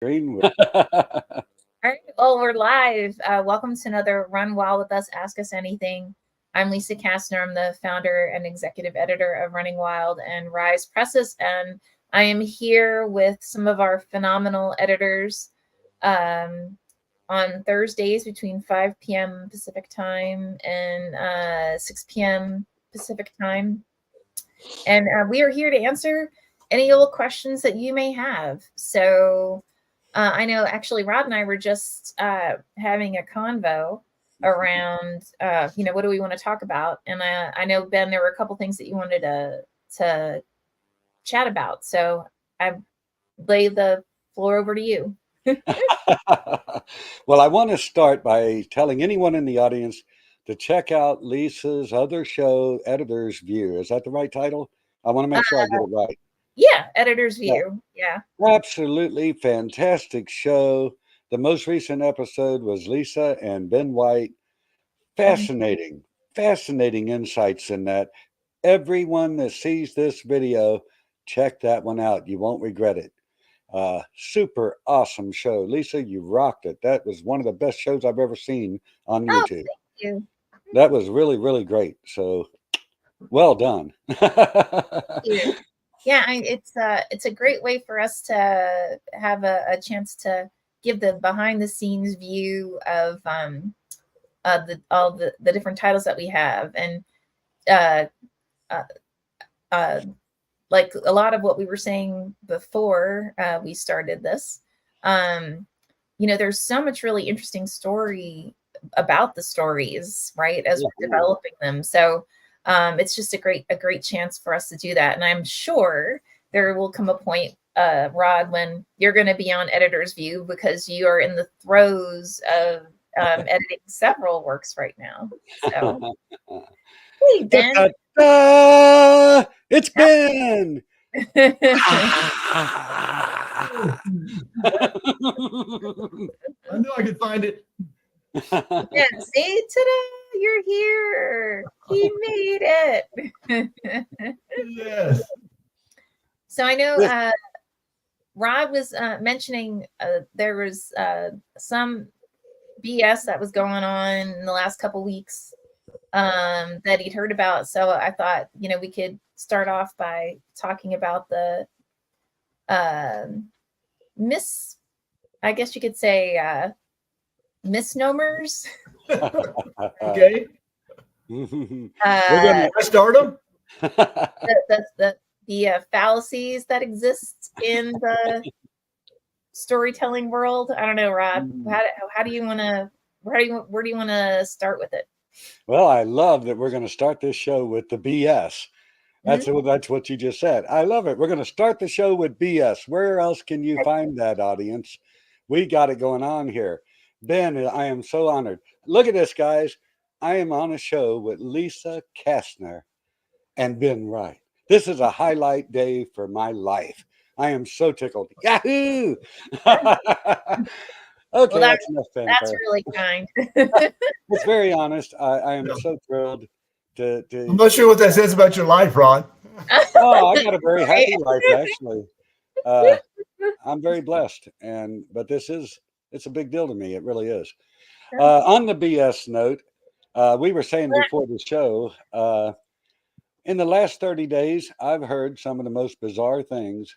Greenwood. All right. Well, we're live. Welcome to another Run Wild with Us. Ask Us Anything. I'm Lisa Kastner. I'm the founder and executive editor of Running Wild and RIZE Presses, and I am here with some of our phenomenal editors on Thursdays between 5 p.m. Pacific time and 6 p.m. Pacific time. And we are here to answer any old questions that you may have. So I know actually Rod and I were just having a convo around, what do we want to talk about? And I know, Ben, there were a couple things that you wanted to chat about. So I lay the floor over to you. Well, I want to start by telling anyone in the audience to check out Lisa's other show, Editor's View. Is that the right title? I want to make sure I get it right. Yeah, editor's Yeah, view. Yeah. absolutely fantastic show. The most recent episode was Lisa and Ben White. Mhm. Fascinating, fascinating insights in that. Everyone that sees this video, check that one out. You won't regret it. Super awesome show. Lisa, you rocked it. That was one of the best shows I've ever seen on Oh, YouTube. thank you. That was really, really great. So well done. You. Yeah, it's a great way for us to have a chance to give the behind the scenes view of all the different titles that we have, and uh, uh, uh, like a lot of what we were saying before we started this. Um, there's so much really interesting story about the stories, right? As we're Woohoo. developing them, so it's just a great chance for us to do that, and I'm sure there will come a point, Rod, when you're going to be on editor's view because you are in the throes of editing several works right now. So, hey, Da, Ben. da, da! It's Ben. I knew I could find it. Yeah, see, today you're here. He made it. Yes. So I know This- Rod was mentioning there was some BS that was going on in the last couple weeks that he'd heard about. So I thought, we could start off by talking about the um mis, I guess you could say, misnomers. Okay. We're uh, I start them? the fallacies that exist in the storytelling world. I don't know, Rod. gonna. How do you want to? Where do you want to start with it? Well, I love that we're going to start this show with the BS. Mhm. That's what you just said. I love it. We're going to start the show with BS. Where else can you find that, audience? We got it going on here. Ben, I am so honored. Look at this, guys. I am on a show with Lisa Kastner and Ben Wright. This is a highlight day for my life. I am so tickled. Yahoo! Well, Okay, that's enough that's fanfare. really kind. It's very honest. I am Yeah. so thrilled to I'm not sure what that says about your life, Ron. Oh, I got a very Right? happy life actually. Uh, I'm very blessed, and but it's a big deal to me. It really is. On the BS note, we were saying before the show, in the last 30 days, I've heard some of the most bizarre things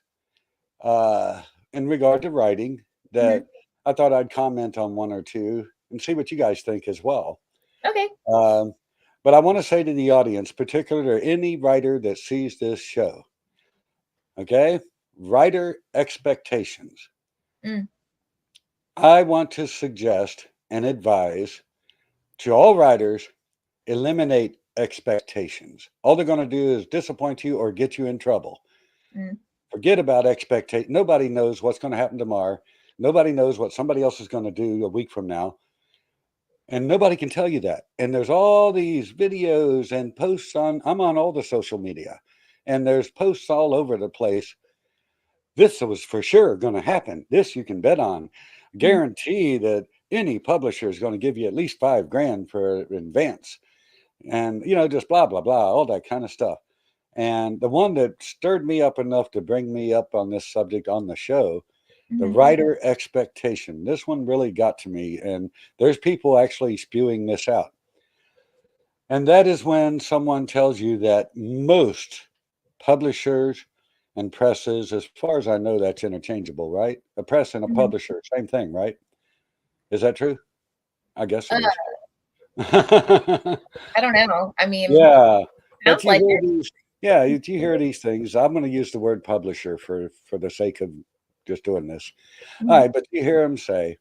uh, in regard to writing Mhm. that I thought I'd comment on one or two and see what you guys think as well. Okay. Um, but I want to say to the audience, particularly to any writer that sees this show, okay, writer expectations. Mm. I want to suggest and advise to all writers eliminate expectations. All they're going to do is disappoint you or get you in trouble. Mm. Forget about expectation. Nobody knows what's going to happen tomorrow. Nobody knows what somebody else is going to do a week from now. And nobody can tell you that. And there's all these videos and posts I'm on all the social media, and there's posts all over the place. This was for sure going to happen. This you can bet on. Mm. Guarantee that any publisher is going to give you at least 5 grand for advance. And, just blah, blah, blah, all that kind of stuff. And the one that stirred me up enough to bring me up on this subject on the show The writer expectation. This one really got to me, and there's people actually spewing this out. And that is when someone tells you that most publishers and presses, as far as I know, that's interchangeable, right? A press and a publisher, same thing, right? Is that true? I guess it is. I don't know. I mean, Yeah, but sounds you like hear it. these. Yeah, you hear these things. I'm going to use the word publisher for the sake of just doing this. All right, but you hear them say,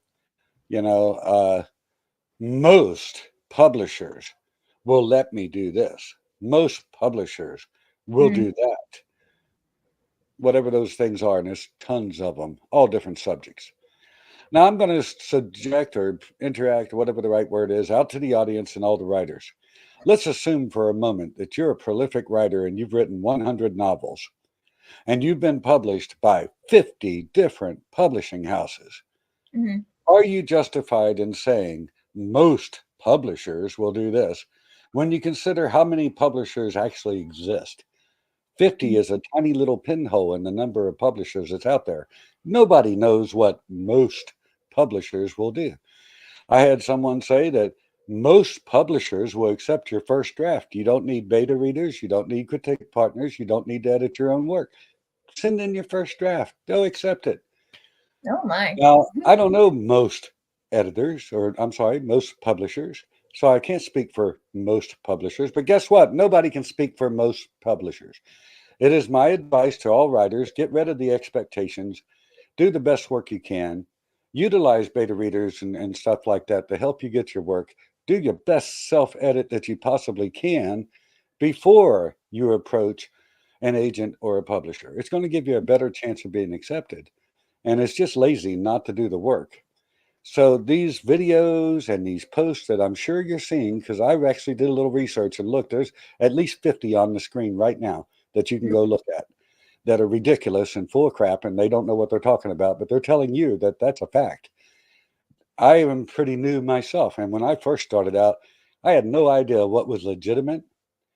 you know, most publishers will let me do this. Most publishers will do that. Whatever those things are, and there's tons of them, all different subjects. Now I'm going to subject or interact, whatever the right word is, out to the audience and all the writers. Let's assume for a moment that you're a prolific writer and you've written 100 novels and you've been published by 50 different publishing houses. Are you justified in saying most publishers will do this when you consider how many publishers actually exist? 50 is a tiny little pinhole in the number of publishers that's out there. Nobody knows what most publishers will do. I had someone say that most publishers will accept your first draft. You don't need beta readers. You don't need critique partners. You don't need to edit your own work. Send in your first draft. They'll accept it. Oh my. Now, I don't know most editors, or I'm sorry, most publishers. So I can't speak for most publishers. But guess what? Nobody can speak for most publishers. It is my advice to all writers, get rid of the expectations, do the best work you can, utilize beta readers and stuff like that to help you get your work, do your best self-edit that you possibly can before you approach an agent or a publisher. It's going to give you a better chance of being accepted. And it's just lazy not to do the work. So these videos and these posts that I'm sure you're seeing, because I actually did a little research and look, there's at least 50 on the screen right now that you can go look at that are ridiculous and full of crap, and they don't know what they're talking about, but they're telling you that that's a fact. I am pretty new myself, and when I first started out, I had no idea what was legitimate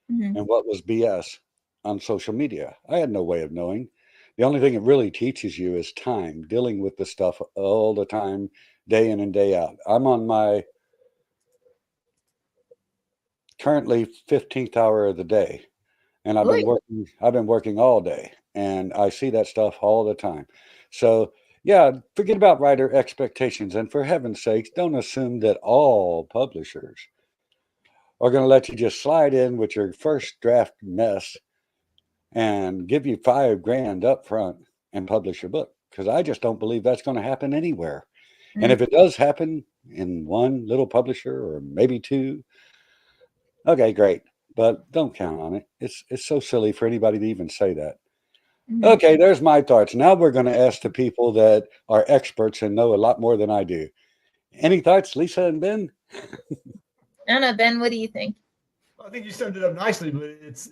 and what was BS on social media. I had no way of knowing. The only thing it really teaches you is time, dealing with the stuff all the time, day in and day out. I'm on my currently 15th hour of the day, and I've been working all day, and I see that stuff all the time. So yeah, forget about writer expectations, and for heaven's sakes, don't assume that all publishers are going to let you just slide in with your first draft mess and give you $5,000 up front and publish your book, because I just don't believe that's going to happen anywhere. And if it does happen in one little publisher or maybe two, okay, great, but don't count on it. It's so silly for anybody to even say that. Okay, there's my thoughts. Now we're going to ask the people that are experts and know a lot more than I do. Any thoughts, Lisa and Ben? I don't know, Ben, what do you think? I think you summed it up nicely, but it's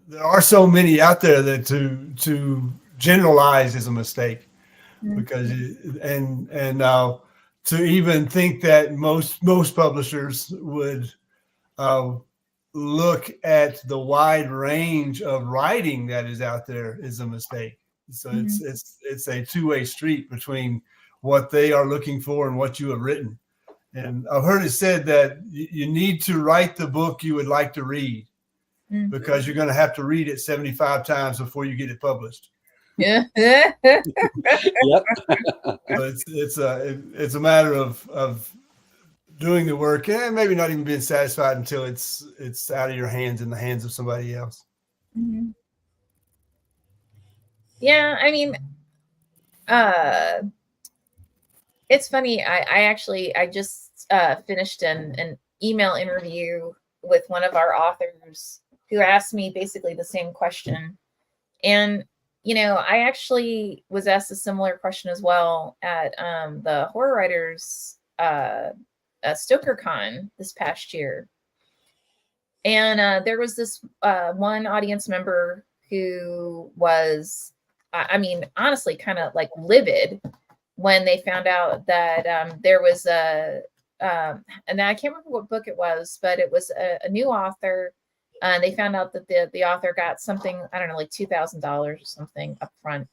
there are so many out there that to generalize is a mistake, because to even think that most publishers would look at the wide range of writing that is out there is a mistake. So it's a two-way street between what they are looking for and what you have written. And I've heard it said that you need to write the book you would like to read, because you're going to have to read it 75 times before you get it published. Yeah. Yep. So it's a matter of doing the work and maybe not even being satisfied until it's out of your hands in the hands of somebody else. Yeah, I mean, it's funny. I just finished an email interview with one of our authors who asked me basically the same question. And, you know, I actually was asked a similar question as well at the Horror Writers StokerCon this past year. And there was this one audience member who was, I mean, honestly, kind of like livid when they found out that there was and I can't remember what book it was, but it was a new author. They found out that the author got something, I don't know, like $2,000 or something up front.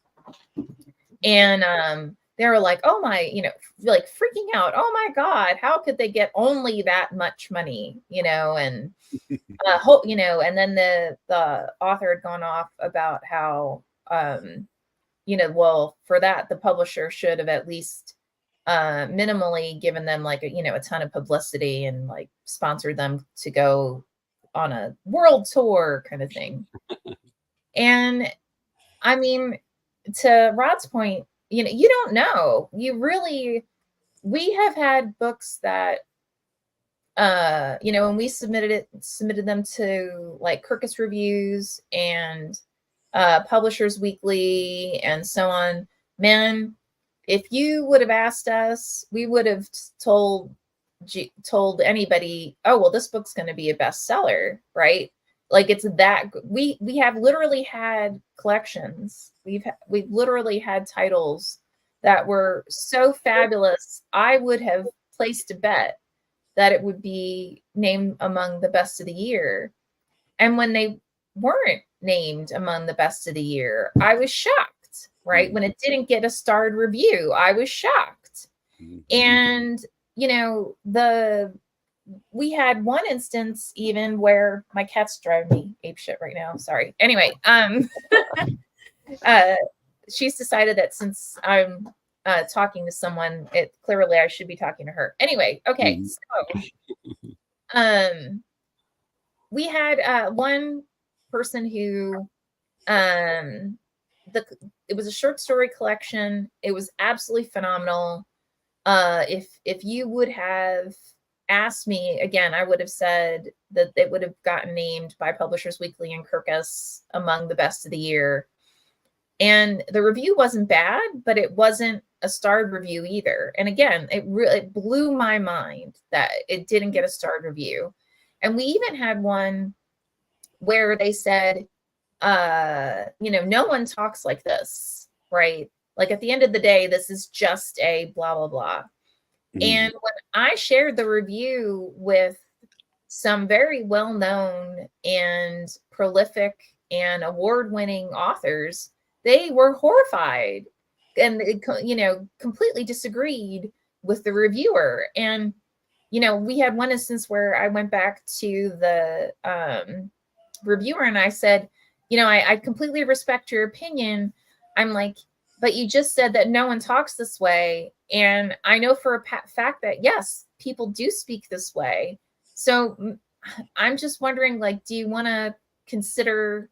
And they were like, oh my, you know, like freaking out. Oh my God, how could they get only that much money? You know, and you know, and then the author had gone off about how you know, well, for that, the publisher should have at least minimally given them like a, you know, a ton of publicity and like sponsored them to go on a world tour kind of thing. And I mean, to Rod's point, you know, you don't know. You really, we have had books that you know, when we submitted them to like Kirkus Reviews and Publishers Weekly and so on, man, if you would have asked us, we would have told anybody, oh well, this book's going to be a bestseller, right? Like it's that we have literally had collections. We've literally had titles that were so fabulous. I would have placed a bet that it would be named among the best of the year. And when they weren't named among the best of the year, I was shocked, right? When it didn't get a starred review, I was shocked. And, you know, we had one instance even where my cat's driving me apeshit right now. Sorry. Anyway, she's decided that since I'm talking to someone, it clearly I should be talking to her. Anyway, okay. So we had one person who it was a short story collection. It was absolutely phenomenal. If you would have asked me again, I would have said that it would have gotten named by Publishers Weekly and Kirkus among the best of the year. And the review wasn't bad, but it wasn't a starred review either. And again, it really blew my mind that it didn't get a starred review. And we even had one where they said, you know, no one talks like this, right? Like at the end of the day, this is just a blah, blah, blah. And when I shared the review with some very well-known and prolific and award-winning authors, they were horrified and, you know, completely disagreed with the reviewer. And, you know, we had one instance where I went back to the reviewer and I said, you know, I completely respect your opinion. I'm like, but you just said that no one talks this way. And I know for a fact that, yes, people do speak this way. So I'm just wondering, like, do you want to consider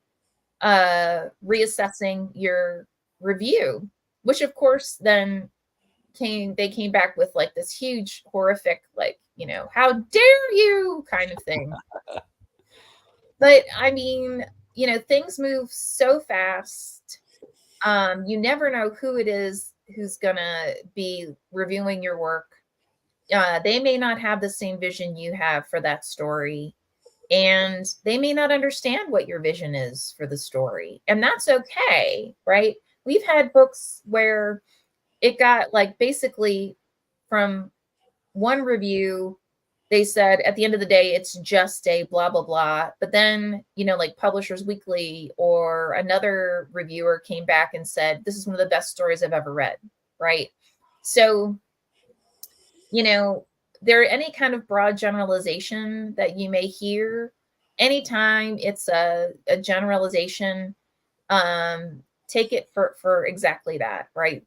reassessing your review? Which of course then they came back with like this huge horrific, like, you know, how dare you kind of thing. But I mean, you know, things move so fast. You never know who it is who's gonna be reviewing your work. They may not have the same vision you have for that story, and they may not understand what your vision is for the story, and that's okay, right? We've had books where it got like basically from one review, they said at the end of the day, it's just a blah, blah, blah. But then, you know, like Publishers Weekly or another reviewer came back and said, this is one of the best stories I've ever read, right? So, you know, there any kind of broad generalization that you may hear, anytime it's a generalization, take it for exactly that, right?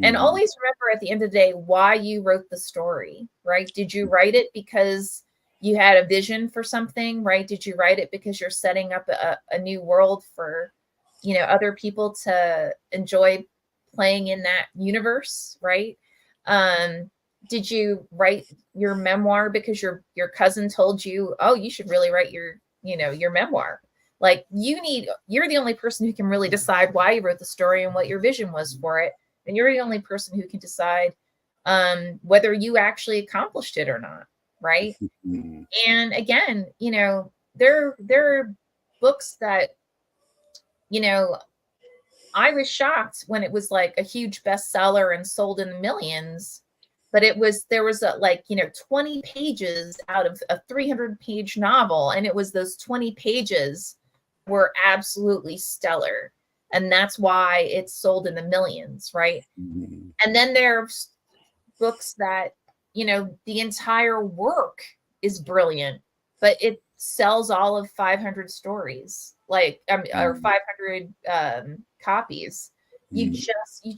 And always remember at the end of the day why you wrote the story, right? Did you write it because you had a vision for something, right? Did you write it because you're setting up a new world for, you know, other people to enjoy playing in that universe, right? Did you write your memoir because your cousin told you, oh, you should really write your, you know, your memoir? Like you're the only person who can really decide why you wrote the story and what your vision was for it. And you're the only person who can decide whether you actually accomplished it or not, right? And again, you know, there are books that, you know, I was shocked when it was like a huge bestseller and sold in the millions, but there was like, you know, 20 pages out of a 300-page novel, and it was those 20 pages were absolutely stellar. And that's why it's sold in the millions, right? Mhm. And then there's books that, you know, the entire work is brilliant, but it sells all of 500 stories, like, or 500 copies. You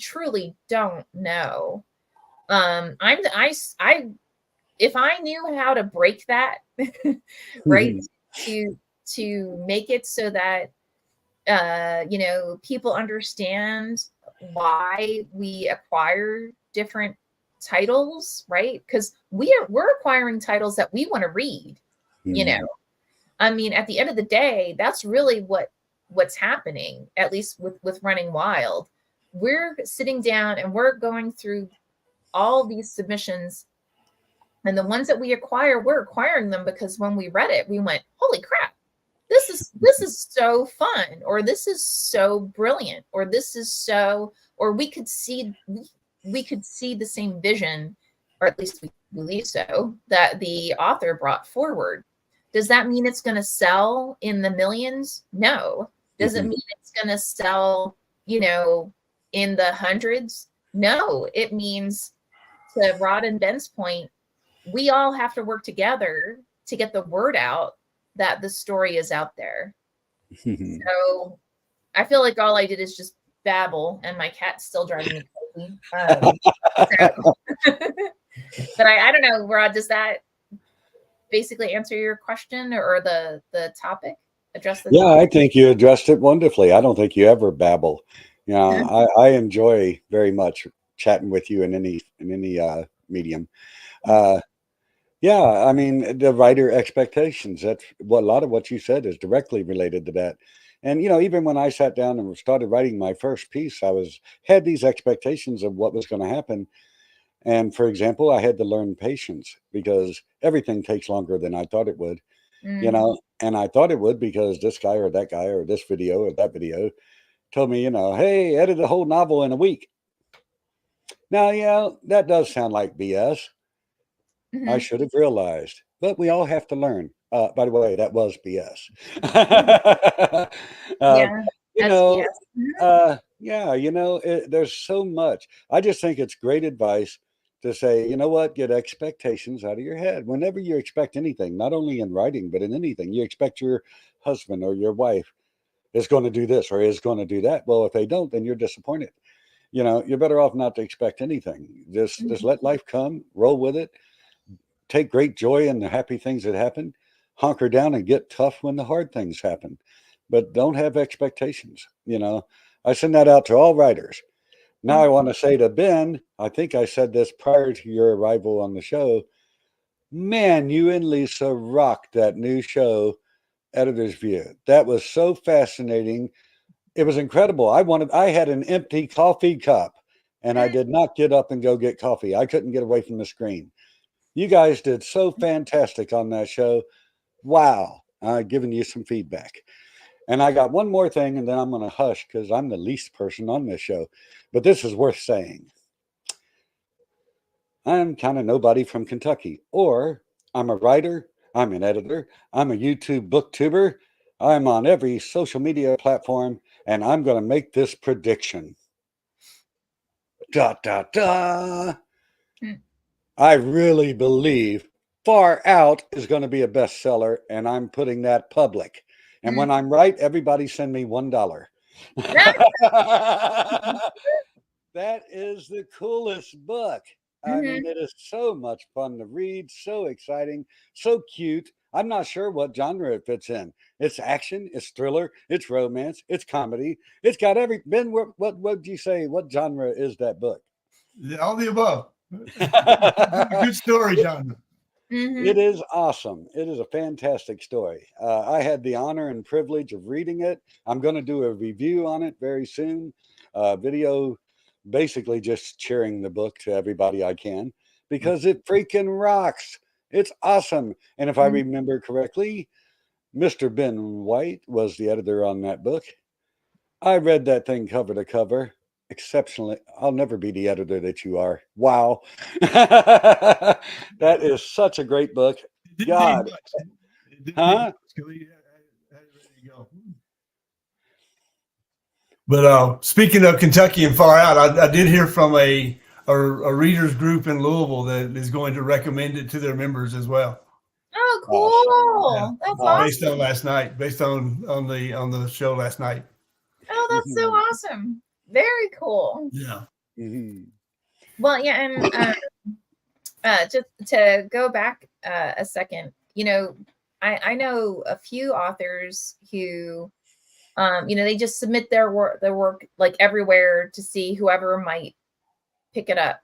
truly don't know. If I knew how to break that, right, to make it so that you know, people understand why we acquire different titles, right? Because we're acquiring titles that we want to read, you know. I mean, at the end of the day, that's really what's happening, at least with Running Wild. We're sitting down and we're going through all these submissions, and the ones that we acquire, we're acquiring them because when we read it, we went, holy crap, this is so fun, or this is so brilliant, or this is so, or we could see the same vision, or at least we believe so, that the author brought forward. Does that mean it's going to sell in the millions? No. Does it mean it's going to sell, you know, in the hundreds? No. It means, to Rod and Ben's point, we all have to work together to get the word out that the story is out there. So I feel like all I did is just babble, and my cat's still driving me crazy. But I don't know, Rod, does that basically answer your question, or the topic? Address the Yeah, I topic? think you addressed it wonderfully. I don't think you ever babble. Yeah, I enjoy very much chatting with you in any medium. Yeah, I mean, the writer expectations. That's what a lot of what you said is directly related to that. And you know, even when I sat down and started writing my first piece, had these expectations of what was going to happen. And for example, I had to learn patience because everything takes longer than I thought it would. You know, and I thought it would because this guy or that guy or this video or that video told me, you know, hey, edit a whole novel in a week. Now, yeah, that does sound like BS. I should have realized, but we all have to learn. By the way, that was BS. Yeah, you know, SBS. yeah, you know, there's so much. I just think it's great advice to say, you know what, get expectations out of your head. Whenever you expect anything, not only in writing, but in anything, you expect your husband or your wife is going to do this or is going to do that. Well, if they don't, then you're disappointed. You know, you're better off not to expect anything. Just let life come, roll with it, take great joy in the happy things that happen, hunker down and get tough when the hard things happen. But don't have expectations. You know, I send that out to all writers. Now I want to say to Ben, I think I said this prior to your arrival on the show. Man, you and Lisa rocked that new show, Editor's View. That was so fascinating. It was incredible. I had an empty coffee cup and I did not get up and go get coffee. I couldn't get away from the screen. You guys did so fantastic on that show. Wow. I've given you some feedback. And I got one more thing, and then I'm going to hush because I'm the least person on this show. But this is worth saying. I'm kind of nobody from Kentucky, or I'm a writer, I'm an editor, I'm a YouTube booktuber, I'm on every social media platform, and I'm going to make this prediction. Da, da, da. I really believe Far Out is going to be a bestseller, and I'm putting that public. And when I'm right, everybody send me $1. That is the coolest book. I mean, it is so much fun to read, so exciting, so cute. I'm not sure what genre it fits in. It's action, it's thriller, it's romance, it's comedy. It's got every. Ben, what would you say? What genre is that book? All the above. Good story genre. It is awesome. It is a fantastic story. I had the honor and privilege of reading it. I'm going to do a review on it very soon. Video, basically just sharing the book to everybody I can because it freaking rocks. It's awesome. And if I remember correctly, Mr. Ben White was the editor on that book. I read that thing cover to cover exceptionally. I'll never be the editor that you are. Wow. That is such a great book. It didn't God. need much. It didn't Huh? need much. We had it ready to go. But speaking of Kentucky and far out, I did hear from a readers group in Louisville that is going to recommend it to their members as well. Oh, cool! Yeah. That's awesome. Based on last night, based on the show last night. Oh, that's so awesome! Very cool. Yeah. Mhm. Well, yeah, and just to go back a second, I know a few authors who, they just submit their work like everywhere to see whoever might pick it up.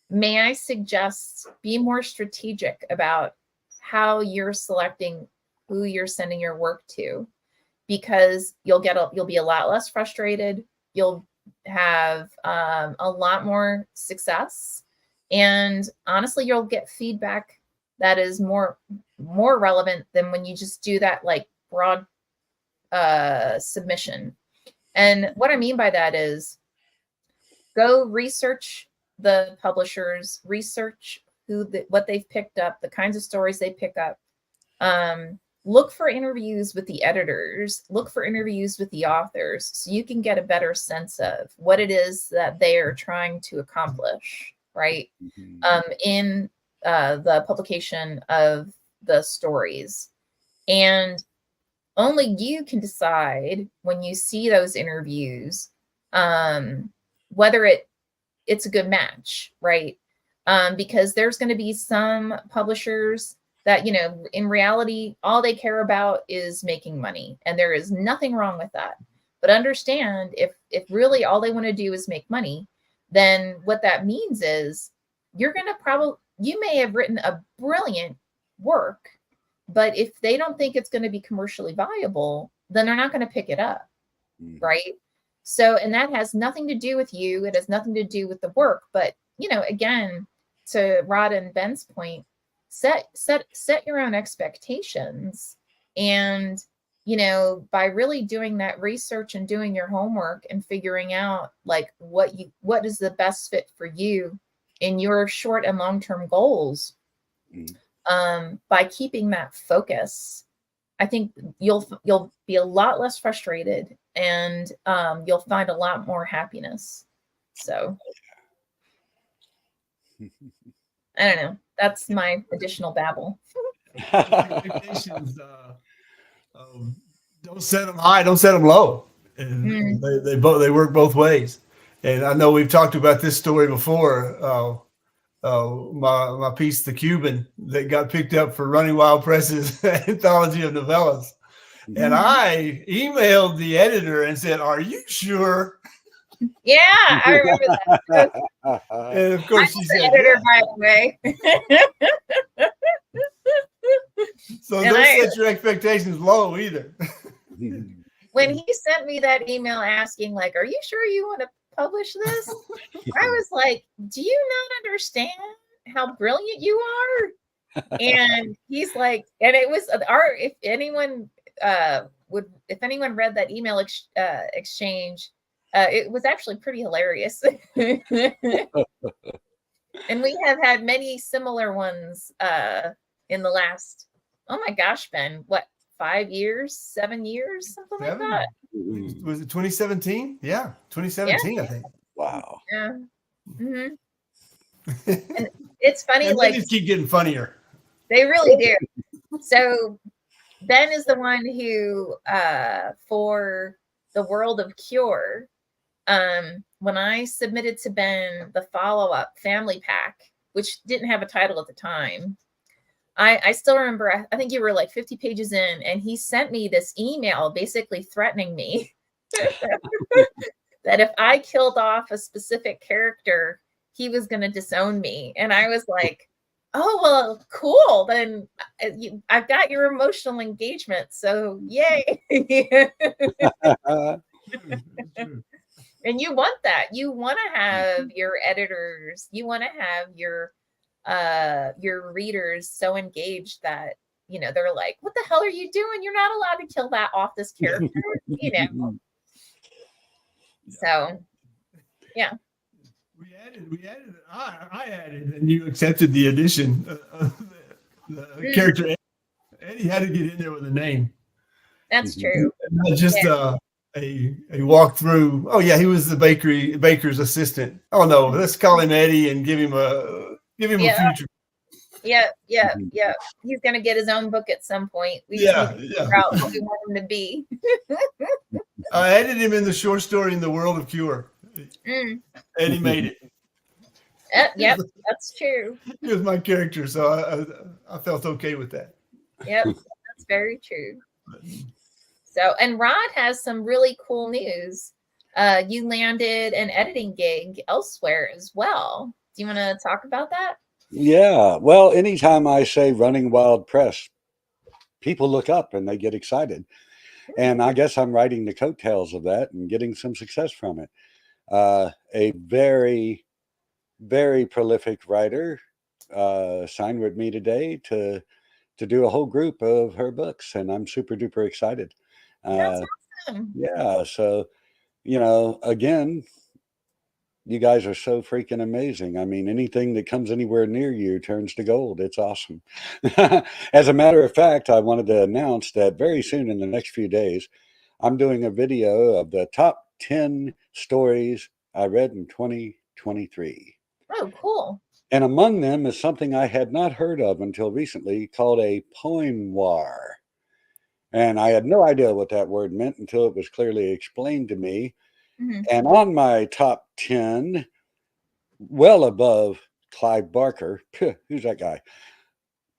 May I suggest be more strategic about how you're selecting who you're sending your work to, because you'll be a lot less frustrated. You'll have a lot more success, and honestly, you'll get feedback that is more relevant than when you just do that like broad submission. And what I mean by that is go research the publishers, research what they've picked up, the kinds of stories they pick up. Look for interviews with the editors, look for interviews with the authors, so you can get a better sense of what it is that they are trying to accomplish, right? In the publication of the stories. And only you can decide when you see those interviews whether it's a good match, right? Because there's going to be some publishers that, in reality, all they care about is making money. And there is nothing wrong with that. But understand, if really all they want to do is make money, then what that means is you may have written a brilliant work, but if they don't think it's going to be commercially viable, then they're not going to pick it up, right? So, and that has nothing to do with you. It has nothing to do with the work. But, again, to Rod and Ben's point, set your own expectations. And, by really doing that research and doing your homework and figuring out like what is the best fit for you in your short and long-term goals, by keeping that focus, I think you'll be a lot less frustrated, and you'll find a lot more happiness. So I don't know. That's my additional babble. Expectations, don't set them high, don't set them low. And they work both ways. And I know we've talked about this story before. My piece, The Cuban, that got picked up for Running Wild Press's anthology of novellas. And I emailed the editor and said, "Are you sure?" Yeah, I remember that. And of course she said, editor, by the way. So don't set your expectations low either. When he sent me that email asking, like, "Are you sure you want to publish this?" I was like, "Do you not understand how brilliant you are?" And he's like, and it was if anyone read that email exchange, it was actually pretty hilarious. And we have had many similar ones in the last, oh my gosh, Ben, what, 5 years, 7 years, something like that. Was it 2017? Yeah, 2017, yeah. I think. Wow. Yeah. Mm-hmm. And it's funny, and like they just keep getting funnier. They really do. So Ben is the one who, for the World of Cure, when I submitted to Ben the follow-up family pack, which didn't have a title at the time, I still remember, I think you were like 50 pages in, and he sent me this email basically threatening me that if I killed off a specific character, he was going to disown me. And I was like, oh, well, cool. Then I've got your emotional engagement. So yay. And you want that. You want to have your editors, you want to have your readers so engaged that, they're like, what the hell are you doing? You're not allowed to kill that off this character, So, yeah. I added, and you accepted the addition. The character Eddie had to get in there with a name. That's true. Not just a walkthrough. Oh yeah, he was the baker's assistant. Oh no, let's call him Eddie and give him a future. Yeah. He's gonna get his own book at some point. We just need to figure out what we want him to be. I added him in the short story in the World of Cure. Eddie made it. Yep, that's true. He was my character, so I felt okay with that. Yep, that's very true. So, and Rod has some really cool news. You landed an editing gig elsewhere as well. Do you want to talk about that? Yeah. Well, anytime I say Running Wild Press, people look up and they get excited. And I guess I'm riding the coattails of that and getting some success from it. A very, very prolific writer signed with me today to do a whole group of her books, and I'm super duper excited. That's awesome. Yeah. So, you know, again, you guys are so freaking amazing. I mean, anything that comes anywhere near you turns to gold. It's awesome. As a matter of fact, I wanted to announce that very soon in the next few days, I'm doing a video of the top 10 stories I read in 2023. Oh, cool. And among them is something I had not heard of until recently called a poemoir. And I had no idea what that word meant until it was clearly explained to me. And on my top 10, well above Clive Barker, who's that guy?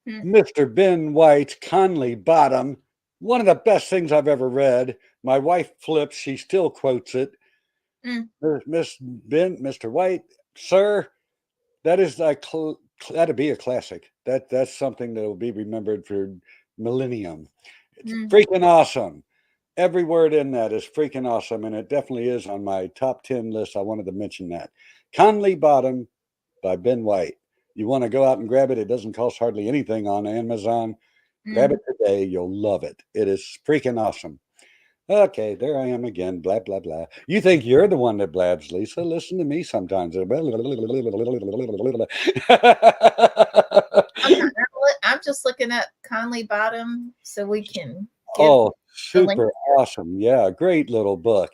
Mr. Ben White's Conley Bottom, one of the best things I've ever read. My wife flips, she still quotes it. Mr. White, sir, that is that'd be a classic. That's something that will be remembered for millennium. It's freaking awesome. Every word in that is freaking awesome, and it definitely is on my top 10 list. I wanted to mention that. Conley Bottom by Ben White. You want to go out and grab it. It doesn't cost hardly anything on Amazon. Grab it today. You'll love it. It is freaking awesome. Okay, there I am again. Blah, blah, blah. You think you're the one that blabs, Lisa. Listen to me sometimes. I'm just looking at Conley Bottom so we can Oh, super awesome. Yeah, great little book.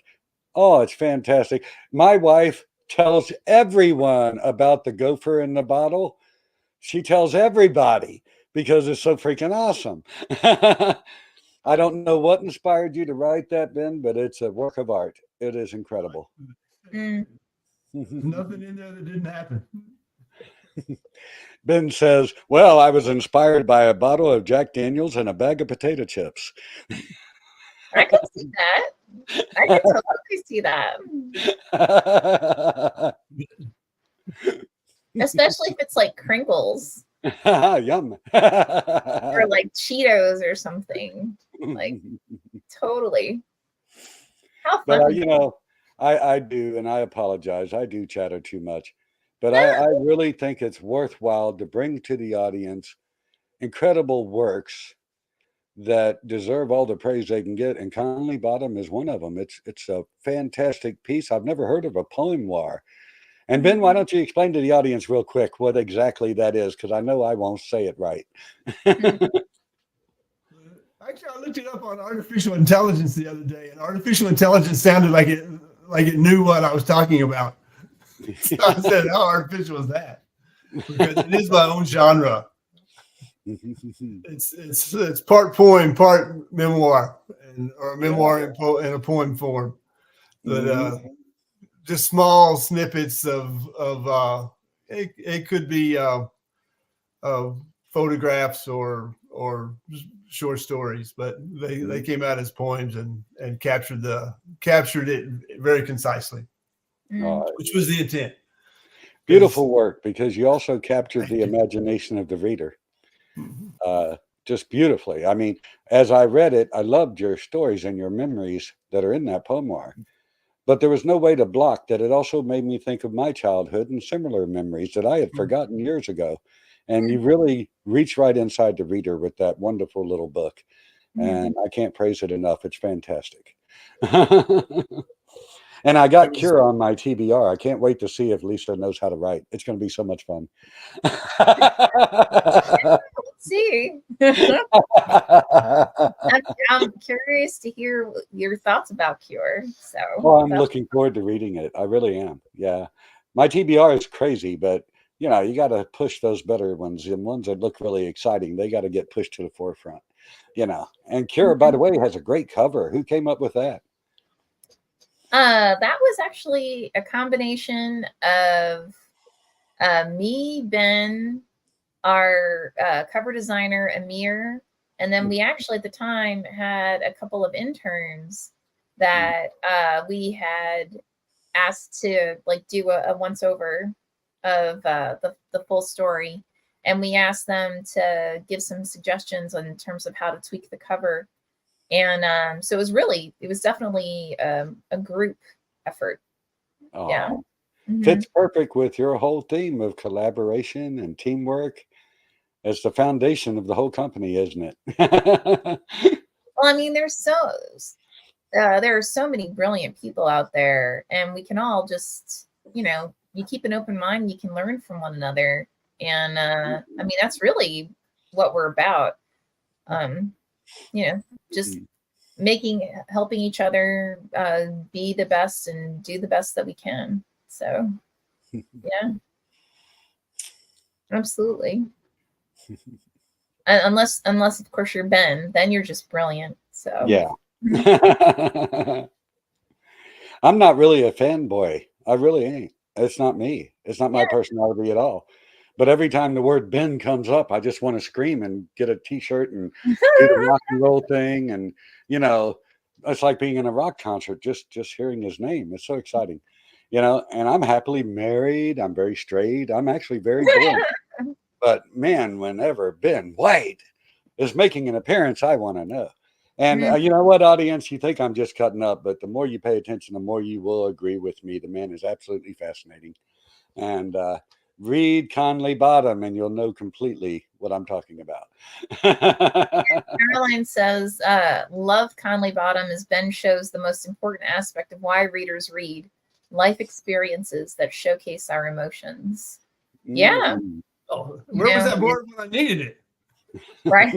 Oh, it's fantastic. My wife tells everyone about the gopher in the bottle. She tells everybody because it's so freaking awesome. I don't know what inspired you to write that, Ben, but it's a work of art. It is incredible. Nothing in there that didn't happen. Ben says, well, I was inspired by a bottle of Jack Daniels and a bag of potato chips. I can see that. I can totally see that. Especially if it's like crinkles. Yum. Or like Cheetos or something. Like, totally. How fun. But, you know, I do, and I apologize. I do chatter too much. But I really think it's worthwhile to bring to the audience incredible works that deserve all the praise they can get. And Conley Bottom is one of them. It's a fantastic piece. I've never heard of a poemoir. And Ben, why don't you explain to the audience real quick what exactly that is? Because I know I won't say it right. Actually, I looked it up on artificial intelligence the other day, and artificial intelligence sounded like it knew what I was talking about. So I said, how artificial is that? Because it is my own genre. It's part poem, part memoir, or a memoir in a poem form. But just small snippets of it could be photographs or short stories, but they came out as poems and captured it very concisely, which was the intent. Beautiful work, because you also captured the imagination of the reader just beautifully. I mean, as I read it, I loved your stories and your memories that are in that poemoir. But there was no way to block that. It also made me think of my childhood and similar memories that I had forgotten years ago. And you really reach right inside the reader with that wonderful little book. And I can't praise it enough. It's fantastic. And I got Cure on my TBR. I can't wait to see if Lisa knows how to write. It's going to be so much fun. See, I'm curious to hear your thoughts about Cure. So, Well, I'm looking forward to reading it. I really am. Yeah. My TBR is crazy, but you know, you got to push those better ones. And ones that look really exciting, they got to get pushed to the forefront, you know. And Kira, by the way, has a great cover. Who came up with that? That was actually a combination of me, Ben, our cover designer, Amir, and then we actually at the time had a couple of interns that we had asked to like do a once over of the full story, and we asked them to give some suggestions in terms of how to tweak the cover. And so it was definitely a group effort. Yeah. Oh, Mhm. fits perfect with your whole theme of collaboration and teamwork. It's the foundation of the whole company, isn't it? Well, I mean, there are so many brilliant people out there, and we can all just, you keep an open mind, you can learn from one another. And I mean, that's really what we're about. Just helping each other be the best and do the best that we can. So, yeah, absolutely. Unless of course you're Ben, then you're just brilliant. So, Yeah. I'm not really a fanboy. I really ain't. It's not me. It's not my personality at all. But every time the word Ben comes up, I just want to scream and get a t-shirt and do the rock and roll thing. And, you know, it's like being in a rock concert, just hearing his name. It's so exciting. You know, and I'm happily married. I'm very straight. I'm actually very boring. But man, whenever Ben White is making an appearance, I want to know. And you know what, audience? You think I'm just cutting up, but the more you pay attention, the more you will agree with me. The man is absolutely fascinating. And read Conley Bottom, and you'll know completely what I'm talking about. Caroline says, love Conley Bottom as Ben shows the most important aspect of why readers read, life experiences that showcase our emotions. Yeah. Oh, where was that board when I needed it? Right.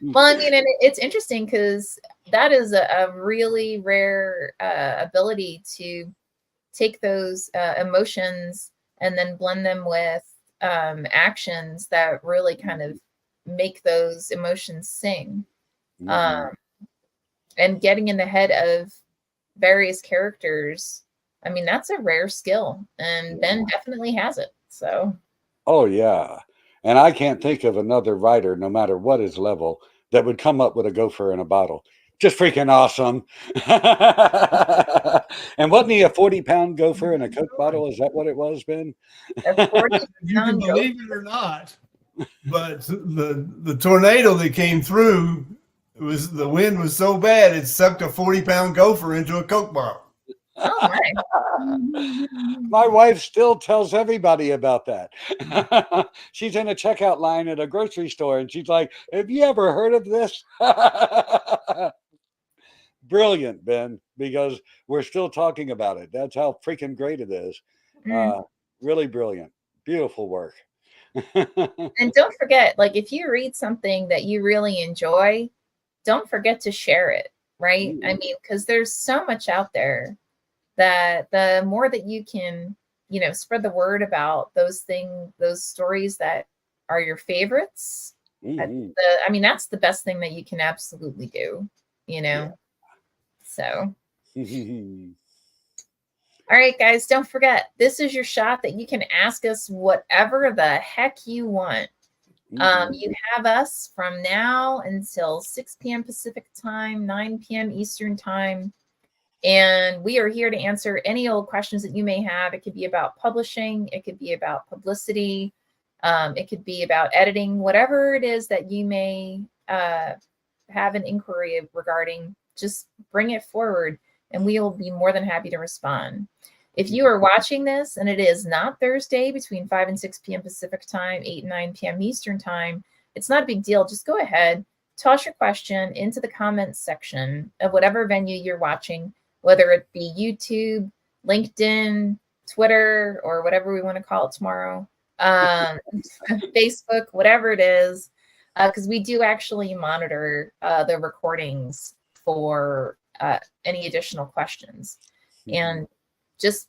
Well, I mean, and it's interesting because that is a really rare ability to take those emotions and then blend them with actions that really kind of make those emotions sing. And getting in the head of various characters, I mean, that's a rare skill, and Ben definitely has it. So, oh yeah, and I can't think of another writer, no matter what his level, that would come up with a gopher in a bottle. Just freaking awesome. And wasn't he a 40-pound gopher in a Coke bottle? Is that what it was, Ben? You can believe it or not, but the tornado that came through, the wind was so bad it sucked a 40-pound gopher into a Coke bottle. Oh my. My wife still tells everybody about that. She's in a checkout line at a grocery store and she's like, have you ever heard of this? Brilliant, Ben, because we're still talking about it. That's how freaking great it is. Really brilliant. Beautiful work. And don't forget, like, if you read something that you really enjoy, don't forget to share it, right? I mean, because there's so much out there that the more that you can, spread the word about those stories that are your favorites. I mean, that's the best thing that you can absolutely do, So. All right, guys, don't forget, this is your shot that you can ask us whatever the heck you want. You have us from now until 6 p.m. Pacific time, 9 p.m. Eastern time. And we are here to answer any old questions that you may have. It could be about publishing. It could be about publicity. It could be about editing, whatever it is that you may have an inquiry regarding, just bring it forward and we will be more than happy to respond. If you are watching this and it is not Thursday between 5 and 6 p.m. Pacific time, 8 and 9 p.m. Eastern time, it's not a big deal. Just go ahead, toss your question into the comments section of whatever venue you're watching, whether it be YouTube, LinkedIn, Twitter, or whatever we want to call it tomorrow. Facebook, whatever it is, because we do actually monitor the recordings for any additional questions. And just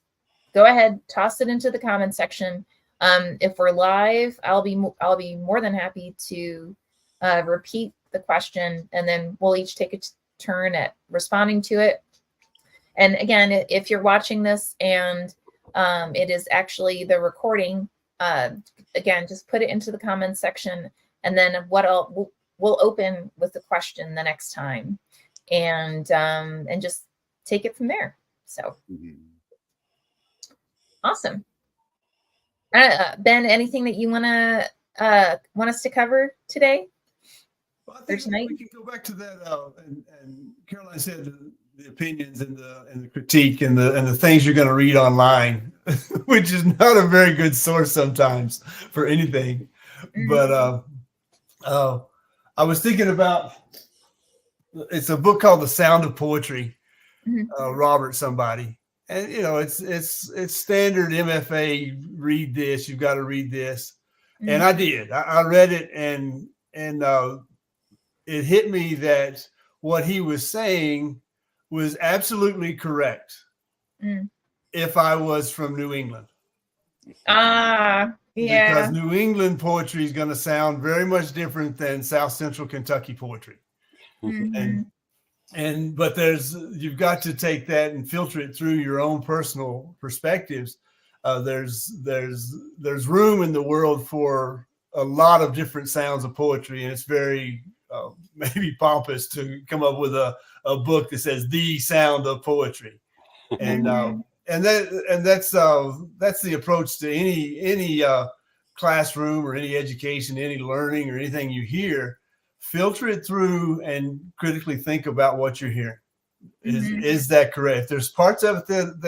go ahead, toss it into the comment section. If we're live, I'll be more than happy to repeat the question, and then we'll each take a turn at responding to it. And again, if you're watching this and it is actually the recording, again, just put it into the comments section, and then we'll open with the question the next time, and just take it from there. So awesome. Ben, anything that you want us to cover today? Well, I think we can go back to that, and Caroline said the opinions and the critique and the things you're going to read online, which is not a very good source sometimes for anything. But I was thinking about, it's a book called The Sound of Poetry, Robert somebody. And, you know, it's standard MFA, read this, you've got to read this. And I did. I read it, and it hit me that what he was saying was absolutely correct if I was from New England. Yeah. Because New England poetry is going to sound very much different than South Central Kentucky poetry. But you've got to take that and filter it through your own personal perspectives. There's room in the world for a lot of different sounds of poetry, and it's very maybe pompous to come up with a book that says the sound of poetry. And that's the approach to any classroom or any education, any learning or anything you hear. Filter it through and critically think about what you're hearing. Is that correct? If there's parts of it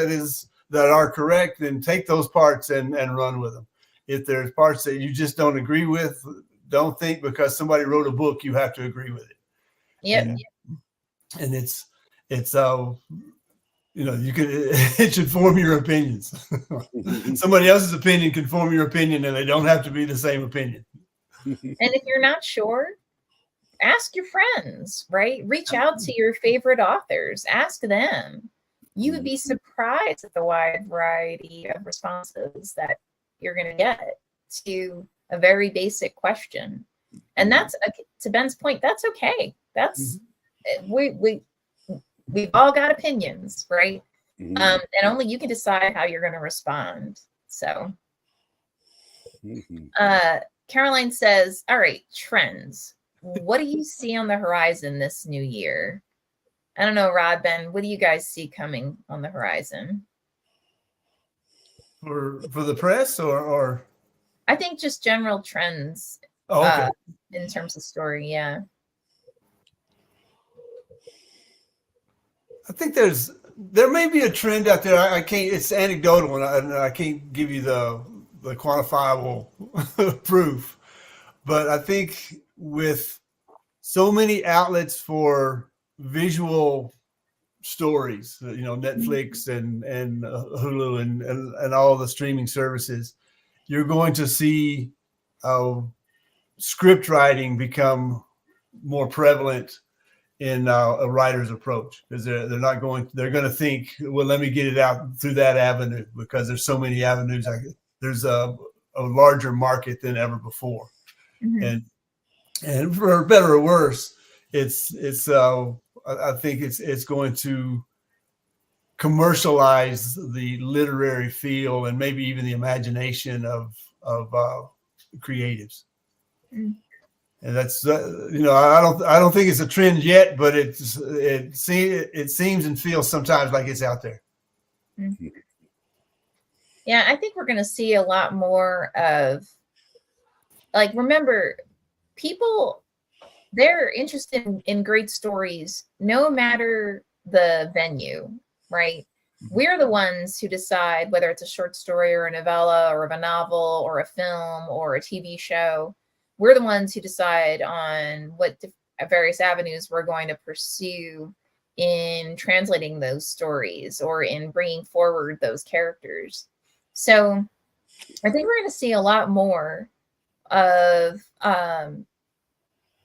that are correct, then take those parts and run with them. If there's parts that you just don't agree with, don't think because somebody wrote a book you have to agree with it. Yep. And it's you know, it should form your opinions. Somebody else's opinion can form your opinion, and they don't have to be the same opinion. And if you're not sure, ask your friends, right? Reach out to your favorite authors, ask them. You would be surprised at the wide variety of responses that you're going to get to a very basic question. And that's, to Ben's point, that's okay. That's we've all got opinions, right? And only you can decide how you're going to respond. So Caroline says, all right, trends. What do you see on the horizon this new year? I don't know, Rod, Ben, what do you guys see coming on the horizon? For the press or? I think just general trends. Oh, okay. In terms of story, yeah. I think there may be a trend out there. I can't. It's anecdotal, and I can't give you the quantifiable proof. But I think with so many outlets for visual stories, you know, Netflix and Hulu and all the streaming services, you're going to see script writing become more prevalent in a writer's approach, because they're going to think, well, let me get it out through that avenue, because there's so many avenues. There's a larger market than ever before. And for better or worse, I think it's going to commercialize the literary feel and maybe even the imagination of creatives. And that's you know, I don't think it's a trend yet, but it seems and feels sometimes like it's out there. Yeah, I think we're going to see a lot more of, like, remember, people, they're interested in great stories no matter the venue, right? We're the ones who decide whether it's a short story or a novella or a novel or a film or a TV show. We're the ones who decide on what various avenues we're going to pursue in translating those stories or in bringing forward those characters. So I think we're going to see a lot more of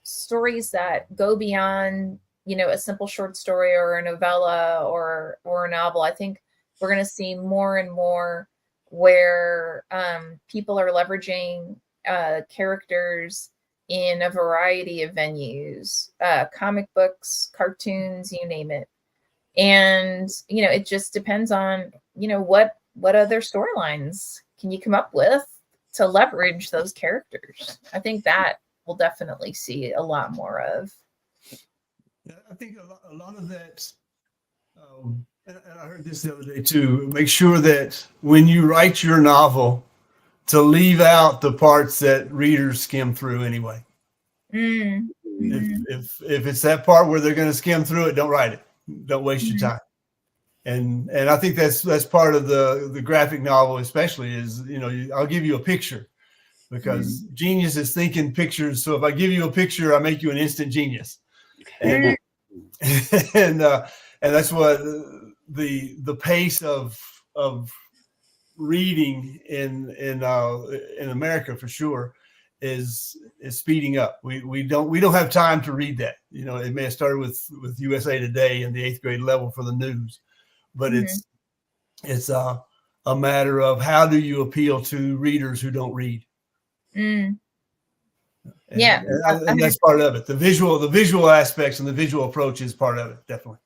stories that go beyond, a simple short story or a novella or a novel. I think we're going to see more and more where people are leveraging characters in a variety of venues, comic books, cartoons, you name it. And, it just depends on, what other storylines can you come up with to leverage those characters. I think that we'll definitely see a lot more of. I think a lot of that, and I heard this the other day too, make sure that when you write your novel, to leave out the parts that readers skim through anyway. If it's that part where they're going to skim through it, don't write it. Don't waste your time. And I think that's part of the graphic novel, especially is, I'll give you a picture, because genius is thinking pictures. So if I give you a picture, I make you an instant genius. And and that's what the pace of reading in America for sure is speeding up. We don't have time to read that. It may have started with USA Today and the 8th grade level for the news, but it's a matter of how do you appeal to readers who don't read. And that's part of it. The visual aspects and the visual approach is part of it, definitely.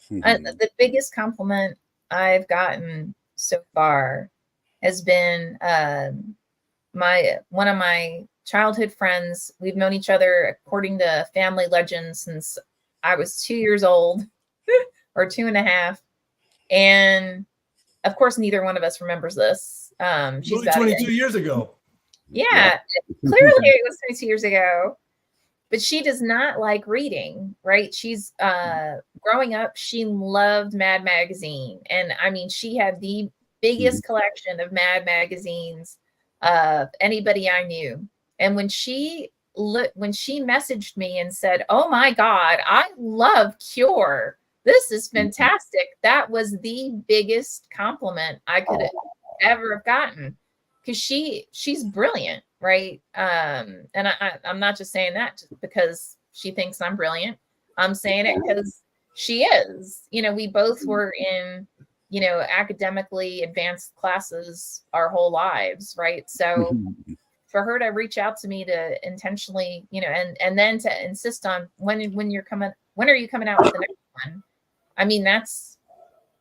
The biggest compliment I've gotten so far has been one of my childhood friends. We've known each other, according to family legends, since I was 2 years old or 2.5. And of course, neither one of us remembers this. She's about 22 years ago. Yeah, clearly it was 22 years ago. But she does not like reading, right? She's growing up, she loved Mad Magazine. And I mean, she had the biggest collection of Mad magazines of anybody I knew. And when she messaged me and said, "Oh my God, I love Cure. This is fantastic." That was the biggest compliment I could ever have gotten, because she's brilliant, right? And I'm not just saying that just because she thinks I'm brilliant. I'm saying it because she is. We both were in, academically advanced classes our whole lives, right? So for her to reach out to me to intentionally, and then to insist on when are you coming out with the next one? I mean, that's,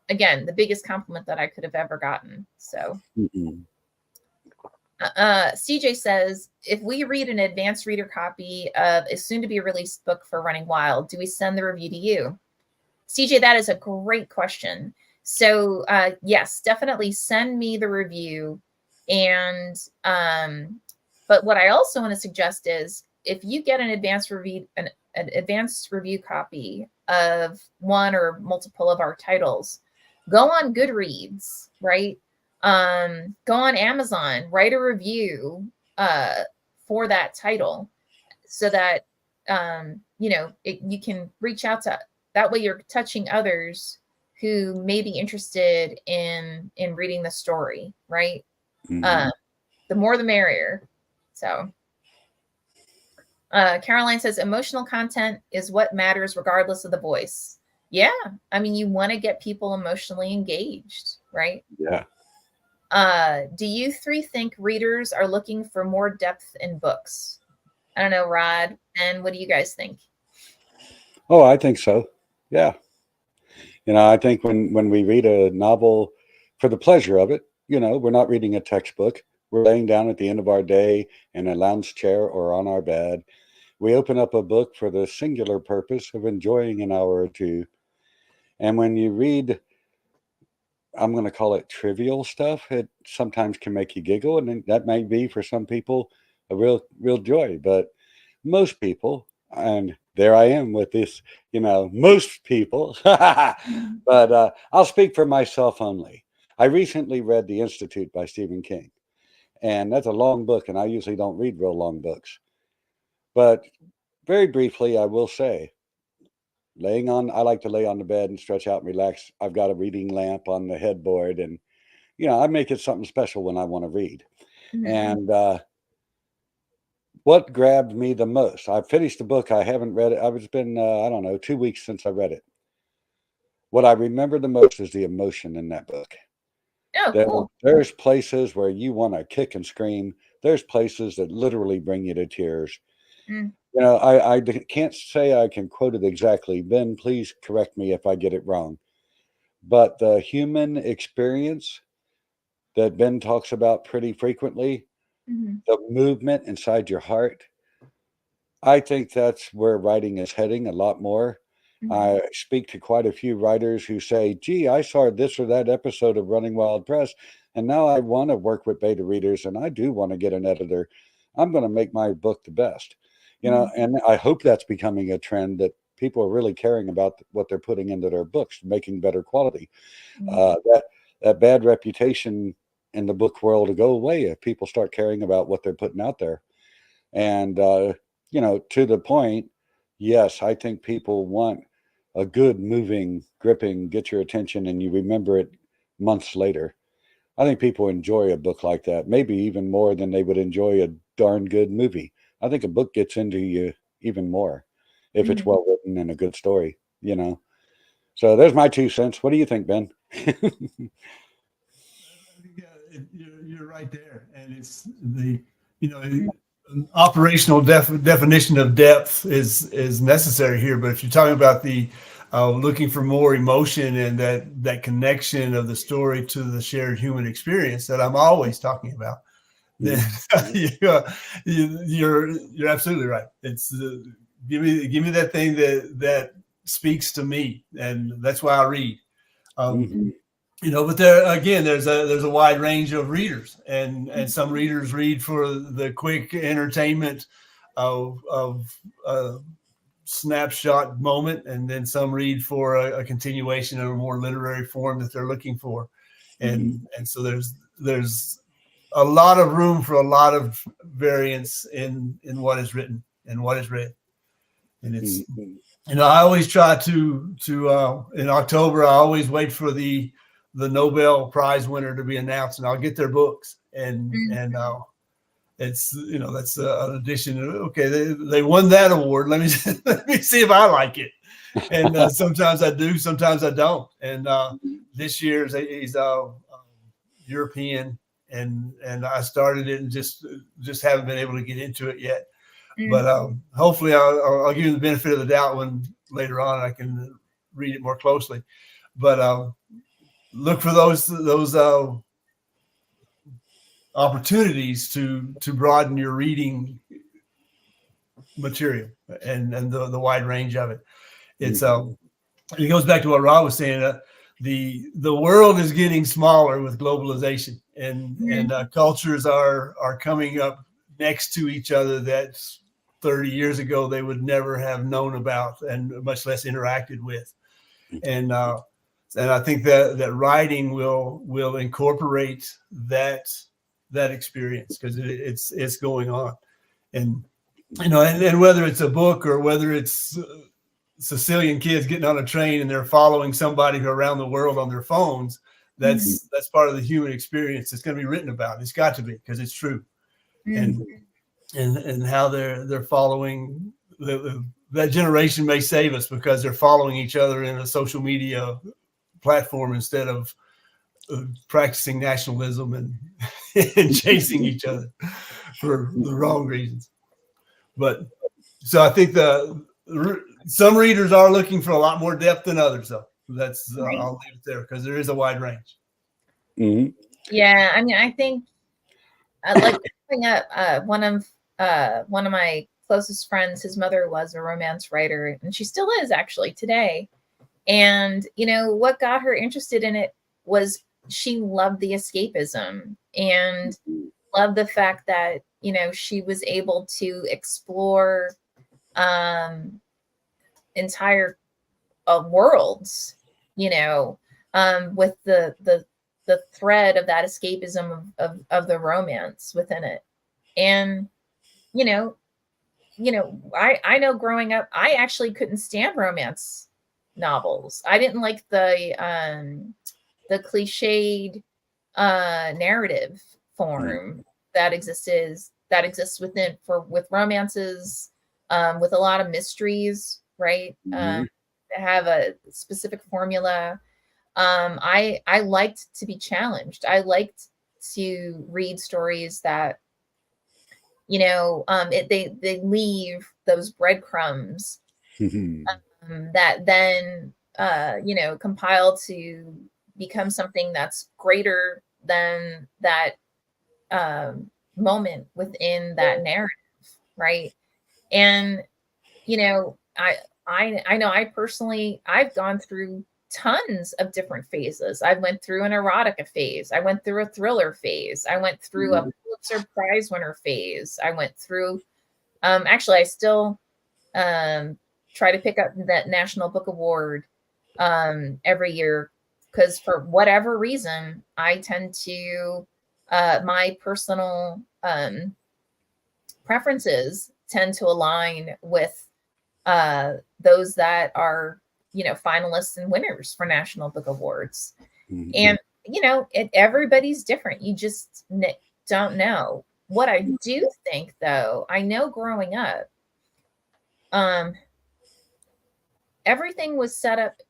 again, the biggest compliment that I could have ever gotten. So CJ says, if we read an advanced reader copy of a soon-to-be released book for Running Wild, do we send the review to you? CJ, that is a great question. So yes, definitely send me the review. And but what I also want to suggest is, if you get an advanced review copy of one or multiple of our titles, go on Goodreads, right? Go on Amazon, write a review for that title, so that you can reach out to. That way, you're touching others who may be interested in reading the story, right? The more, the merrier. So, Caroline says, emotional content is what matters, regardless of the voice. Yeah, I mean, you want to get people emotionally engaged, right? Yeah. Do you three think readers are looking for more depth in books? I don't know, Rod. And what do you guys think? Oh, I think so. Yeah. I think when we read a novel for the pleasure of it, we're not reading a textbook. We're laying down at the end of our day in a lounge chair or on our bed. We open up a book for the singular purpose of enjoying an hour or two. And when you read, I'm going to call it trivial stuff, it sometimes can make you giggle. And that may be for some people a real joy. But most people, and there I am with this, most people, but I'll speak for myself only. I recently read The Institute by Stephen King, and that's a long book, and I usually don't read real long books. But very briefly, I will say, I like to lay on the bed and stretch out and relax. I've got a reading lamp on the headboard, and I make it something special when I want to read. Mhm. And what grabbed me the most? I finished the book. I haven't read it. It's been, I don't know, 2 weeks since I read it. What I remember the most is the emotion in that book. Oh, There, cool. there's places where you want to kick and scream. There's places that literally bring you to tears. Mm. I can't say I can quote it exactly. Ben, please correct me if I get it wrong. But the human experience that Ben talks about pretty frequently, Mhm. the movement inside your heart, I think that's where writing is heading a lot more. Mhm. I speak to quite a few writers who say, gee, I saw this or that episode of Running Wild Press, and now I want to work with beta readers and I do want to get an editor. I'm going to make my book the best. Mhm. And I hope that's becoming a trend that people are really caring about what they're putting into their books, making better quality. Mhm. That bad reputation in the book world will go away if people start caring about what they're putting out there. And to the point, yes, I think people want a good, moving, gripping, get your attention and you remember it months later. I think people enjoy a book like that, maybe even more than they would enjoy a darn good movie. I think a book gets into you even more if it's Mhm. well written and a good story. So there's my 2 cents. What do you think, Ben? Yeah, you're right there, and it's the operational definition of depth is necessary here. But if you're talking about the looking for more emotion and that connection of the story to the shared human experience that I'm always talking about, then you're absolutely right. It's give me that thing that speaks to me, and that's why I read. Mhm. But there's a wide range of readers, and some readers read for the quick entertainment of snapshot moment, and then some read for a continuation of a more literary form that they're looking for, and so there's a lot of room for a lot of variance in what is written and what is read, and it's Mhm. I always try to in October I always wait for the Nobel Prize winner to be announced, and I'll get their books, and it's that's an addition. Okay, they won that award. Let me see if I like it. And sometimes I do, sometimes I don't. And this year's he's European, and I started it and just haven't been able to get into it yet. But hopefully I'll give you the benefit of the doubt when later on I can read it more closely. But look for those opportunities to broaden your reading material and the wide range of it. It's it goes back to what Rob was saying. The world is getting smaller with globalization, and cultures are coming up next to each other that 30 years ago they would never have known about and much less interacted with. And I think that writing will incorporate that experience, because it's going on. And and whether it's a book or whether it's Sicilian kids getting on a train and they're following somebody around the world on their phones, that's part of the human experience. It's going to be written about. It's got to be, because it's true. And how they're following that generation may save us because they're following each other in a social media platform instead of practicing nationalism and chasing each other for the wrong reasons. But so I think some readers are looking for a lot more depth than others, though. That's I'll leave it there because there is a wide range. Mm-hmm. Yeah, I mean, I think like growing up, one of my closest friends, his mother was a romance writer, and she still is actually today. And what got her interested in it was she loved the escapism and loved the fact that she was able to explore entire worlds, with the thread of that escapism of the romance within it. And I know growing up, I actually couldn't stand romance novels. I didn't like the cliched narrative form that exists with romances, with a lot of mysteries, right? Have a specific formula. I liked to be challenged. I liked to read stories that, they leave those breadcrumbs that then compile to become something that's greater than that moment within that narrative, right? And I know I've gone through tons of different phases. I went through an erotica phase. I went through a thriller phase. I went through a Pulitzer Prize winner phase. I went through actually I still try to pick up that National Book Award every year, because for whatever reason I tend to my personal preferences tend to align with those that are finalists and winners for National Book Awards. And everybody's different. You just don't know. What I do think, though, I know growing up, everything was set up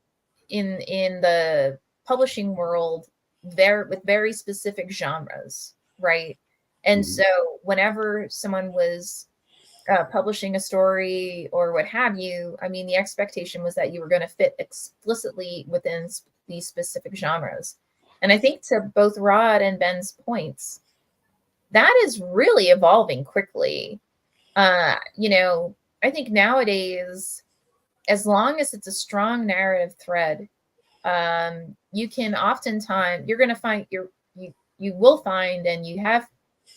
in the publishing world with very specific genres, right? And so whenever someone was publishing a story or what have you, I mean, the expectation was that you were going to fit explicitly within these specific genres. And I think, to both Rod and Ben's points, that is really evolving quickly. I think nowadays, as long as it's a strong narrative thread, you can oftentimes, you're going to find you will find, and you have,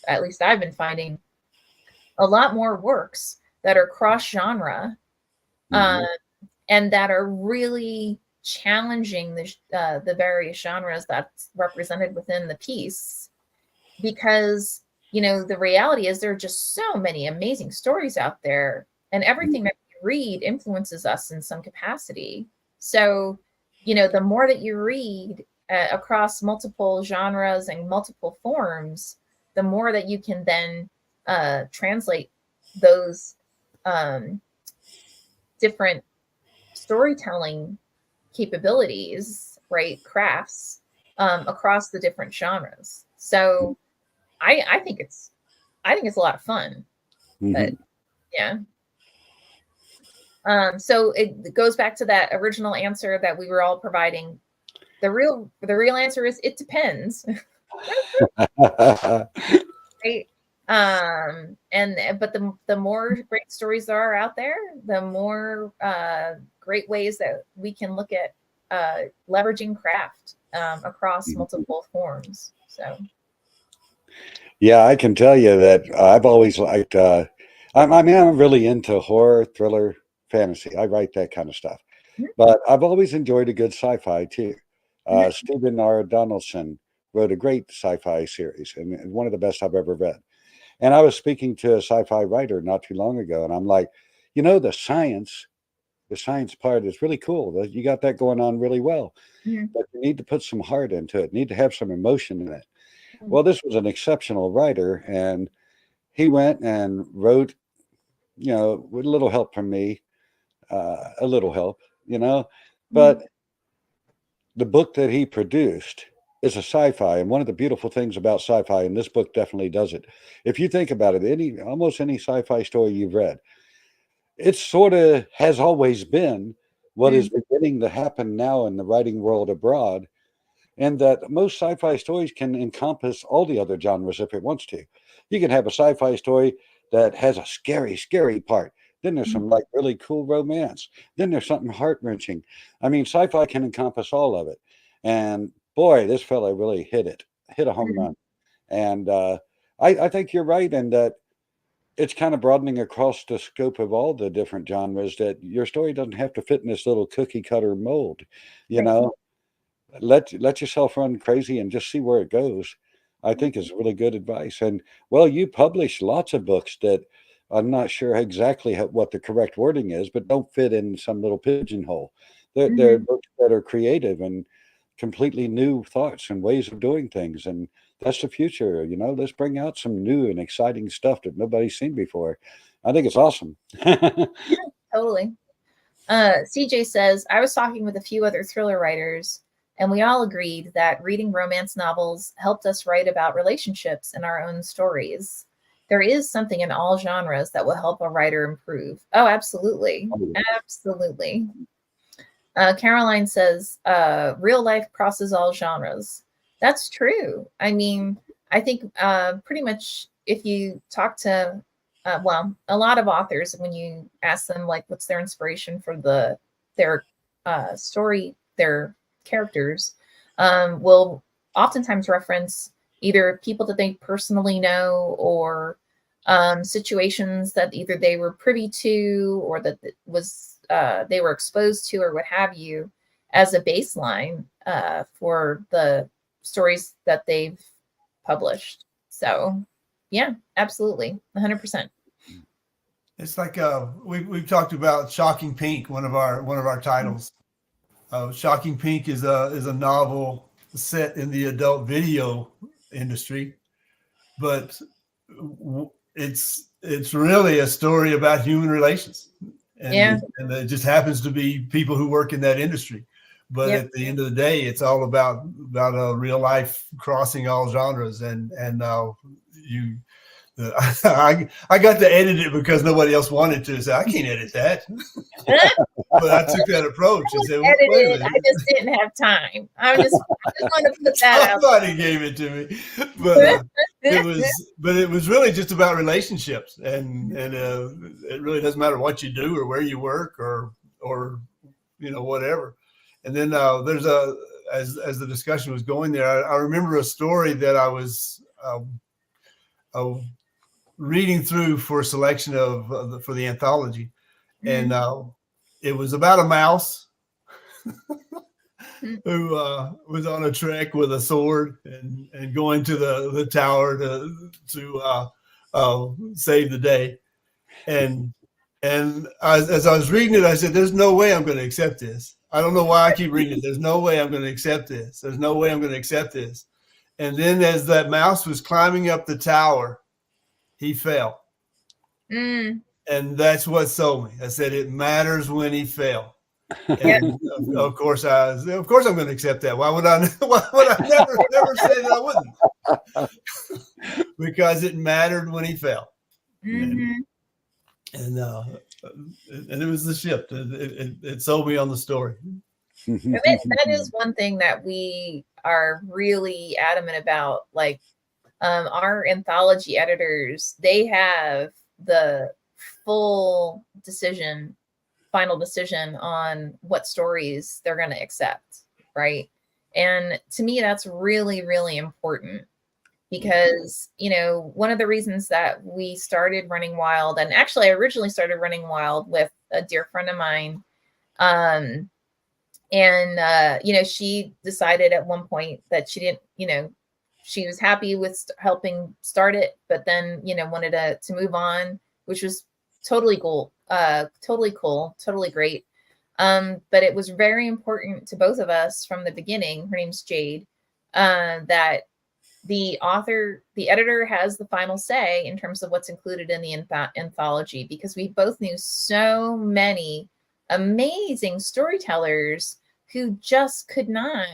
at least I've been finding, a lot more works that are cross genre, and that are really challenging the various genres that's represented within the piece. Because the reality is there are just so many amazing stories out there, and everything that we read influences us in some capacity. So the more that you read across multiple genres and multiple forms, the more that you can then translate those different storytelling capabilities, right, crafts, across the different genres. So I think it's a lot of fun. But yeah. So it goes back to that original answer that we were all providing. The real answer is it depends. Right. But the more great stories there are out there, the more great ways that we can look at leveraging craft across multiple forms. So yeah, I can tell you that I've always liked I'm really into horror, thriller, fantasy. I write that kind of stuff. But I've always enjoyed a good sci-fi too. Stephen R. Donaldson wrote a great sci-fi series, and one of the best I've ever read. And I was speaking to a sci-fi writer not too long ago, and I'm like, the science part is really cool. You got that going on really well. But you need to put some heart into it. You need to have some emotion in it. Well, this was an exceptional writer, and he went and wrote, with a little help from me, a little help, but the book that he produced is a sci-fi. And one of the beautiful things about sci-fi, and this book definitely does it, if you think about it, almost any sci-fi story you've read, it sort of has always been what is beginning to happen now in the writing world abroad, and that most sci-fi stories can encompass all the other genres if it wants to. You can have a sci-fi story that has a scary part. Then there's some like really cool romance. Then there's something heart-wrenching. I mean, sci-fi can encompass all of it. And boy, this fella really hit a home run. And I think you're right in that it's kind of broadening across the scope of all the different genres, that your story doesn't have to fit in this little cookie cutter mold, you know. Let yourself run crazy and just see where it goes. I think is really good advice. And well, you publish lots of books that I'm not sure exactly what the correct wording is, but don't fit in some little pigeonhole. They're books that are creative and completely new thoughts and ways of doing things. And that's the future. Let's bring out some new and exciting stuff that nobody's seen before. I think it's awesome. Totally. CJ says, I was talking with a few other thriller writers, and we all agreed that reading romance novels helped us write about relationships in our own stories. There is something in all genres that will help a writer improve. Oh, absolutely. Absolutely. Caroline says, real life crosses all genres. That's true. I mean, I think pretty much if you talk to, a lot of authors, when you ask them like what's their inspiration for their story, their characters, will oftentimes reference either people that they personally know or situations that either they were privy to or that was they were exposed to or what have you as a baseline for the stories that they've published. So yeah, absolutely. 100%. It's like we've talked about Shocking Pink, one of our titles. Shocking Pink is a novel set in the adult video industry, but it's really a story about human relations. And it just happens to be people who work in that industry. But at the end of the day, it's all about a real life crossing all genres. And you, I got to edit it because nobody else wanted to. So I can't edit that. But I took that approach and said, "Wait a minute. I just didn't have time. I just want to put that out." Somebody gave it to me, but it was really just about relationships, and it really doesn't matter what you do or where you work or whatever. And then there's as the discussion was going there, I remember a story that I was reading through for a selection for the anthology, and it was about a mouse who was on a trek with a sword and going to the tower to save the day. And as I was reading it, I said, "There's no way I'm going to accept this. I don't know why I keep reading it. There's no way I'm going to accept this. There's no way I'm going to accept this." And then as that mouse was climbing up the tower, he fell. And that's what sold me. I said, it matters when he fell. And of course I'm going to accept that. Why would I never say that I wouldn't? Because it mattered when he fell. And it was the shift. It sold me on the story. That is one thing that we are really adamant about. Like our anthology editors, they have the full final decision on what stories they're going to accept, right? And to me, that's really, really important because, one of the reasons that we started Running Wild, and actually I originally started Running Wild with a dear friend of mine, she decided at one point that she didn't, she was happy with helping start it, but then, wanted to move on, which was totally cool, totally great. But it was very important to both of us from the beginning, her name's Jade, that the editor has the final say in terms of what's included in the anthology, because we both knew so many amazing storytellers who just could not,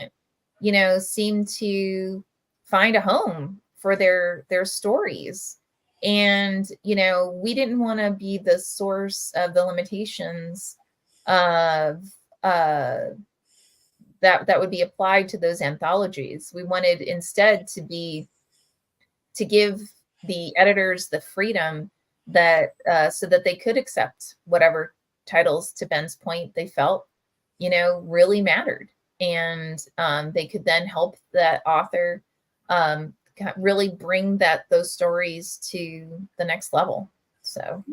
seem to find a home for their stories. And, we didn't want to be the source of the limitations of that would be applied to those anthologies. We wanted instead to give the editors the freedom that so that they could accept whatever titles, to Ben's point, they felt, really mattered. And they could then help that author really bring those stories to the next level. So,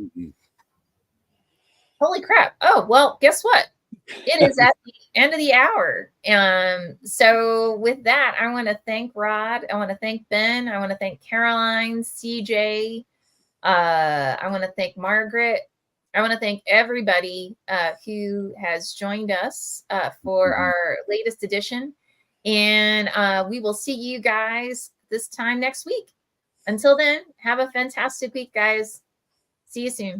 holy crap. Oh, well, guess what? It is at the end of the hour. So with that, I want to thank Rod. I want to thank Ben. I want to thank Caroline, CJ. I want to thank Margaret. I want to thank everybody who has joined us for our latest edition. And we will see you guys this time next week. Until then, have a fantastic week, guys. See you soon.